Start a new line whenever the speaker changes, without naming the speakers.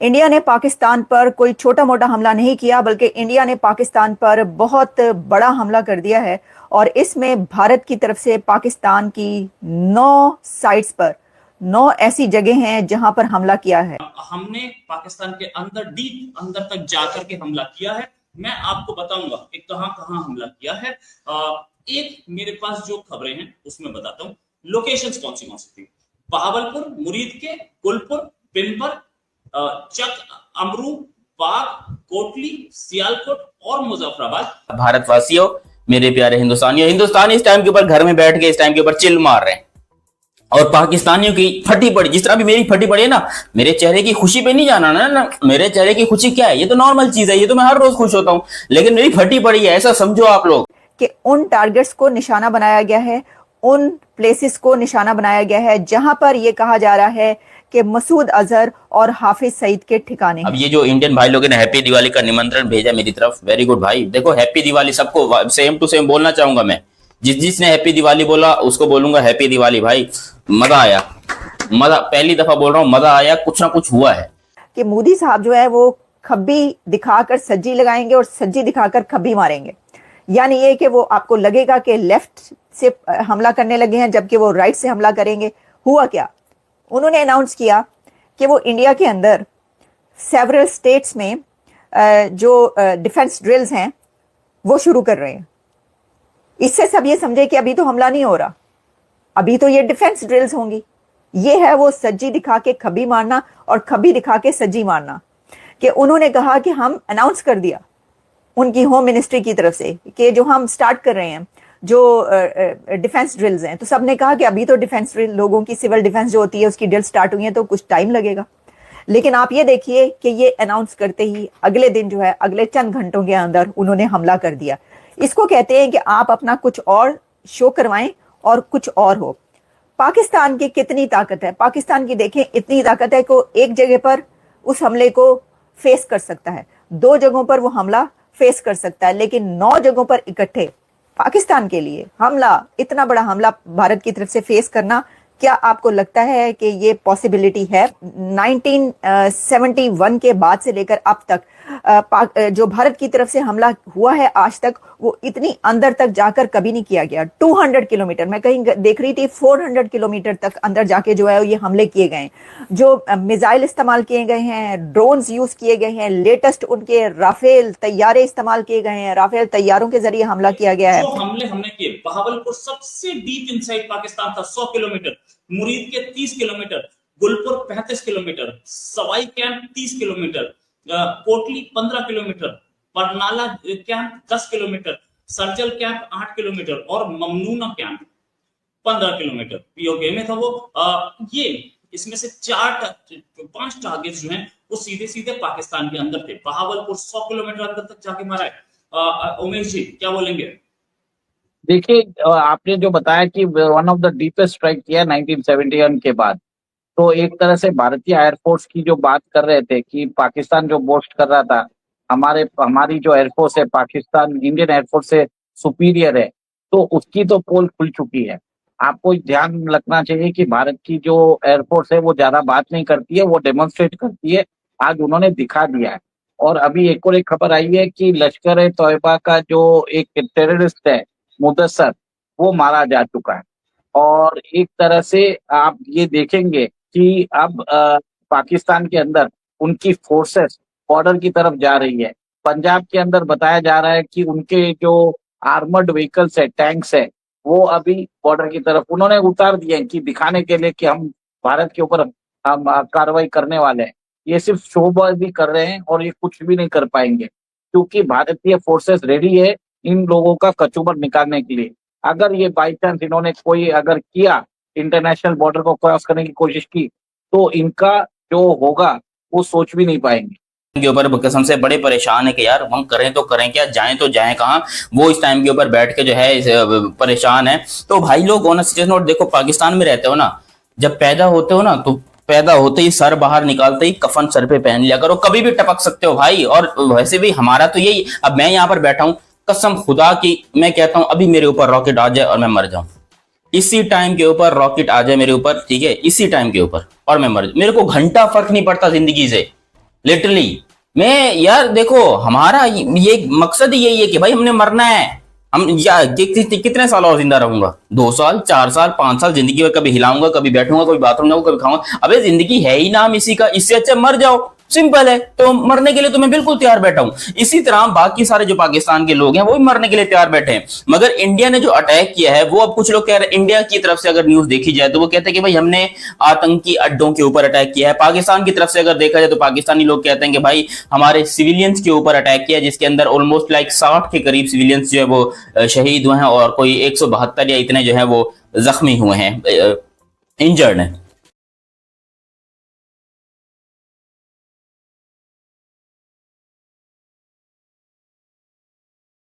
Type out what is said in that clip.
India ने पाकिस्तान पर कोई छोटा मोटा हमला नहीं किया, बल्कि इंडिया ने पाकिस्तान पर बहुत बड़ा हमला कर दिया है। और इसमें भारत की तरफ से पाकिस्तान की 9 साइट्स पर 9 ऐसी जगह हैं जहां पर हमला किया है।
हमने पाकिस्तान के अंदर डीप अंदर तक जाकर के हमला किया है। मैं आपको बताऊंगा कि कहां कहां हमला किया है। एक मेरे पास जो खबरें हैं उसमें बताता हूं लोकेशंस कौन सी थी। बहावलपुर, मुरीद के, गुलपुर, पिनपर, चक, अमरू, बाग, कोटली, सियालकोट और मुजफ्फराबाद।
भारतवासियों, मेरे प्यारे हिंदुस्तानियों, हिंदुस्तानी इस टाइम के ऊपर घर में बैठ के इस टाइम के ऊपर चिल मार रहे हैं और पाकिस्तानियों की फटी पड़ी, जिस तरह भी मेरी फटी पड़ी है ना, मेरे चेहरे की खुशी पे नहीं जाना ना। मेरे चेहरे की खुशी क्या है? ये तो नॉर्मल चीज है, ये तो मैं हर रोज खुश होता हूं, लेकिन मेरी फटी पड़ी है, ऐसा समझो आप लोग
कि उन टारगेट्स को निशाना बनाया गया है, उन प्लेसेस को निशाना बनाया गया है जहां पर यह कहा जा रहा है कि मसूद अजहर और हाफिज सईद के ठिकाने।
अब ये जो इंडियन भाई लोगों ने हैप्पी दिवाली का निमंत्रण भेजा मेरी तरफ, वेरी गुड भाई। देखो हैप्पी दिवाली सबको सेम टू सेम बोलना चाहूंगा मैं। जिसने हैप्पी दिवाली बोला उसको बोलूंगा हैप्पी दिवाली भाई। मजा आया, मजा, पहली दफा बोल रहा हूँ, मजा आया, कुछ ना कुछ हुआ है।
कि मोदी साहब जो है वो खब्बी दिखाकर सज्जी लगाएंगे और सज्जी दिखाकर खब्बी मारेंगे। यानी ये कि वो आपको लगेगा कि लेफ्ट से हमला करने लगे हैं जबकि वो राइट से हमला करेंगे। हुआ क्या? उन्होंने अनाउंस किया कि वो इंडिया के अंदर सेवरल स्टेट्स में जो डिफेंस ड्रिल्स हैं वो शुरू कर रहे हैं। इससे सब ये समझे कि अभी तो हमला नहीं हो रहा, अभी तो ये डिफेंस ड्रिल्स होंगी। ये है वो सज्जी दिखा के खब्बी मारना और खब्बी दिखा के सज्जी मारना। कि उन्होंने कहा कि हम अनाउंस कर दिया उनकी होम मिनिस्ट्री की तरफ से कि जो हम स्टार्ट कर रहे हैं जो डिफेंस ड्रिल्स हैं, तो सबने कहा कि अभी तो डिफेंस ड्रिल, लोगों की सिविल डिफेंस जो होती है उसकी ड्रिल स्टार्ट हुई है तो कुछ टाइम लगेगा। लेकिन आप ये देखिए कि ये अनाउंस करते ही अगले दिन जो है, अगले चंद घंटों के अंदर उन्होंने हमला कर दिया। इसको कहते हैं कि आप अपना कुछ और शो करवाएं और कुछ और हो। पाकिस्तान की कितनी ताकत है, पाकिस्तान की देखें, इतनी ताकत है कि एक जगह पर उस हमले को फेस कर सकता है, 2 जगहों पर वो हमला फेस कर सकता है, लेकिन 9 जगहों पर इकट्ठे पाकिस्तान के लिए हमला, इतना बड़ा हमला भारत की तरफ से फेस करना, क्या आपको लगता है कि ये पॉसिबिलिटी है? 1971 के बाद से लेकर अब तक जो भारत की तरफ से हमला हुआ है आज तक, वो इतनी अंदर तक जाकर कभी नहीं किया गया। 200 किलोमीटर, मैं कहीं देख रही थी 400 किलोमीटर तक अंदर जाके जो है ये हमले किए गए। जो मिसाइल इस्तेमाल किए गए हैं, ड्रोन्स यूज किए गए हैं, लेटेस्ट उनके राफेल तैयारे इस्तेमाल किए गए हैं, राफेल तैयारों के जरिए हमला किया गया है।
जो हमले हमने किए, बहावलपुर सबसे डीप इनसाइड पाकिस्तान था, 100 किलोमीटर, मुरीद के 30 kilometre, Gulpur 35 kilometre, Sawai camp 30 kilometre, Kotli 15 kilometre, Barnala camp 10 kilometre, Sarjal camp 8 kilometre और ममनूना कैंप 15 किलोमीटर पीओके में था वो। ये इसमें से 5 टारगेट्स जो हैं वो सीधे सीधे पाकिस्तान के अंदर थे। बहावलपुर 100 किलोमीटर अंदर तक जाके मारा है। उमेश जी क्या बोलेंगे?
देखिए, आपने जो बताया कि one of the deepest strike किया 1971 के बाद, तो एक तरह से भारतीय एयरफोर्स की जो बात कर रहे थे कि पाकिस्तान जो बोस्ट कर रहा था हमारी जो एयरफोर्स है पाकिस्तान इंडियन एयरफोर्स से सुपीरियर है, तो उसकी तो पोल खुल चुकी है। आपको ध्यान रखना चाहिए कि भारत की जो एयरफोर्स है वो ज्यादा बात नहीं करती है, वो डेमोन्स्ट्रेट करती है। आज उन्होंने दिखा दिया है। और अभी एक और एक खबर आई है कि लश्कर ए तोयबा का जो एक टेररिस्ट है मुदस्सर, वो मारा जा चुका है। और एक तरह से आप ये देखेंगे कि अब पाकिस्तान के अंदर उनकी फोर्सेस बॉर्डर की तरफ जा रही है। पंजाब के अंदर बताया जा रहा है कि उनके जो आर्मर्ड व्हीकल्स है, टैंक्स है, वो अभी बॉर्डर की तरफ उन्होंने उतार दिए हैं कि दिखाने के लिए कि हम भारत के ऊपर हम कार्रवाई करने वाले हैं। ये सिर्फ शोबाजी कर रहे हैं और ये कुछ भी नहीं कर पाएंगे, क्योंकि भारतीय फोर्सेस रेडी है इन लोगों का कचूमर निकालने के लिए। अगर ये बाई चांस इन्होंने कोई अगर किया, इंटरनेशनल बॉर्डर को क्रॉस करने की कोशिश की, तो इनका जो होगा वो सोच भी नहीं पाएंगे।
के ऊपर कसम से बड़े परेशान है कि यार हम करें तो करें क्या, जाएं तो जाएं कहाँ। वो इस टाइम के ऊपर बैठ के जो है परेशान है। तो भाई लोग ऑन सीरियस नोट, देखो पाकिस्तान में रहते हो ना, जब पैदा होते हो ना तो पैदा होते ही सर बाहर निकालते ही कफन सर पे पहन लिया करो, कभी भी टपक सकते हो भाई। और वैसे भी हमारा तो यही, अब मैं यहाँ पर बैठा हूँ, कसम खुदा की मैं कहता हूँ अभी मेरे ऊपर रॉकेट आ जाए और मैं मर जाऊं, इसी टाइम के ऊपर रॉकेट आ जाए मेरे ऊपर, ठीक है, इसी टाइम के ऊपर, और मैं मर जाऊं, मेरे को घंटा फर्क नहीं पड़ता जिंदगी से। लिटरली। मैं यार देखो हमारा ये मकसद ही यही है कि भाई हमने मरना है। हम या कितने साल और जिंदा रहूंगा, 2 साल 4 साल 5 साल जिंदगी में कभी हिलाऊंगा, कभी बैठूंगा, कभी बाथरूम जाऊंगा, कभी खाऊंगा। अबे जिंदगी है ही नाम इसी का, इससे अच्छा मर जाओ, सिंपल है। तो मरने के लिए तो मैं बिल्कुल तैयार बैठा हूं। इसी तरह बाकी सारे जो पाकिस्तान के लोग हैं वो भी मरने के लिए तैयार बैठे हैं। मगर इंडिया ने जो अटैक किया है वो, अब कुछ लोग कह रहे हैं, इंडिया की तरफ से अगर न्यूज देखी जाए तो वो कहते हैं कि भाई हमने आतंकी अड्डों के ऊपर अटैक किया है। पाकिस्तान की तरफ से अगर देखा जाए तो पाकिस्तानी लोग कहते हैं कि भाई हमारे सिविलियंस के ऊपर अटैक किया, जिसके अंदर ऑलमोस्ट लाइक 60 के करीब सिविलियंस जो है वो शहीद हुए हैं और कोई 172 या इतने जो है वो जख्मी हुए हैं, इंजर्ड है।